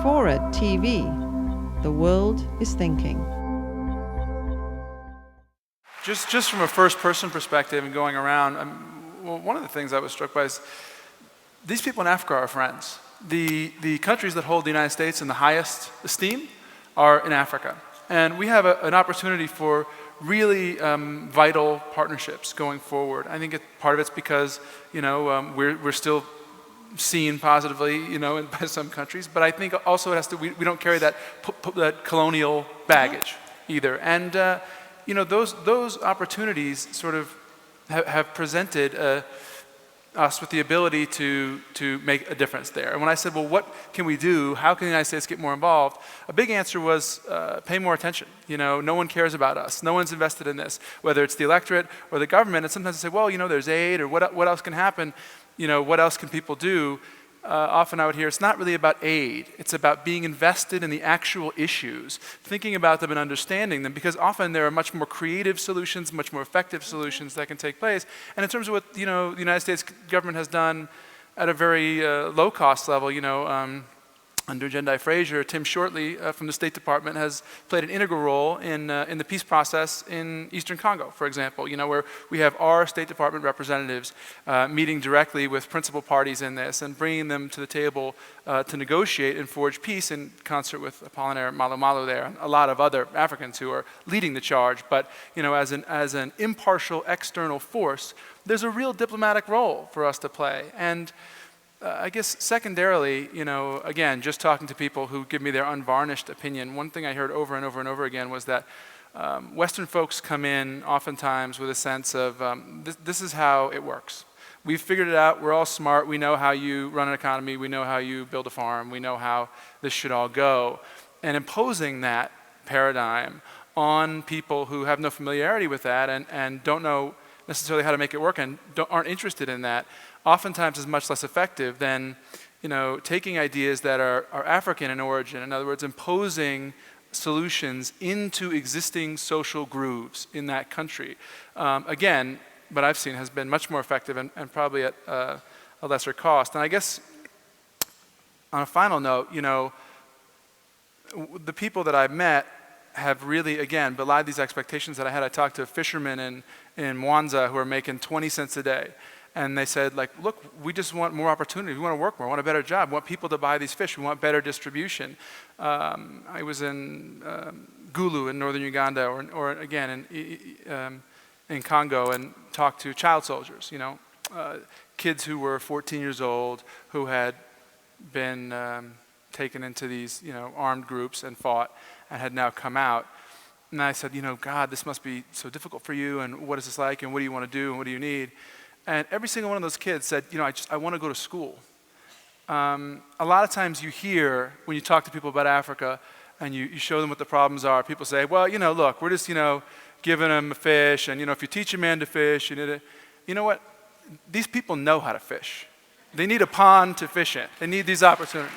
FORA.tv. The world is thinking. Just from a first-person perspective and going around, well, one of the things I was struck by is these people in Africa are friends. The countries that hold the United States in the highest esteem are in Africa. And we have an opportunity for really vital partnerships going forward. I think part of it's because, we're still seen positively, by some countries. But I think also it has to, we don't carry that colonial baggage either. And, those opportunities sort of have presented us with the ability to make a difference there. And when I said, well, what can we do? How can the United States get more involved? A big answer was pay more attention. No one cares about us. No one's invested in this, whether it's the electorate or the government. And sometimes they say, well, there's aid, or what else can happen? What else can people do? Often I would hear, it's not really about aid. It's about being invested in the actual issues, thinking about them and understanding them, because often there are much more creative solutions, much more effective solutions that can take place. And in terms of what the United States government has done at a very low-cost level, under Jendai Fraser, Tim Shortley from the State Department has played an integral role in the peace process in Eastern Congo, for example, where we have our State Department representatives meeting directly with principal parties in this and bringing them to the table to negotiate and forge peace in concert with Apollinaire Malu there and a lot of other Africans who are leading the charge. But as an impartial external force, there's a real diplomatic role for us to play. And I guess secondarily, again, just talking to people who give me their unvarnished opinion, one thing I heard over and over and over again was that Western folks come in oftentimes with a sense of this is how it works. We've figured it out. We're all smart. We know how you run an economy. We know how you build a farm. We know how this should all go. And imposing that paradigm on people who have no familiarity with that and don't know necessarily how to make it work and aren't interested in that, oftentimes is much less effective than taking ideas that are African in origin. In other words, imposing solutions into existing social grooves in that country. Again, what I've seen has been much more effective and probably at a lesser cost. And I guess on a final note, the people that I've met have really, again, belied these expectations that I had. I talked to fishermen in Mwanza who are making 20 cents a day. And they said, look, we just want more opportunity. We want to work more. We want a better job. We want people to buy these fish. We want better distribution. I was in Gulu in northern Uganda, or again in Congo, and talked to child soldiers. Kids who were 14 years old who had been taken into these armed groups and fought and had now come out. And I said, God, this must be so difficult for you. And what is this like? And what do you want to do? And what do you need? And every single one of those kids said, I want to go to school. A lot of times you hear, when you talk to people about Africa, and you show them what the problems are, people say, well, look, we're just, giving them a fish, and, if you teach a man to fish, you know what? These people know how to fish. They need a pond to fish in. They need these opportunities.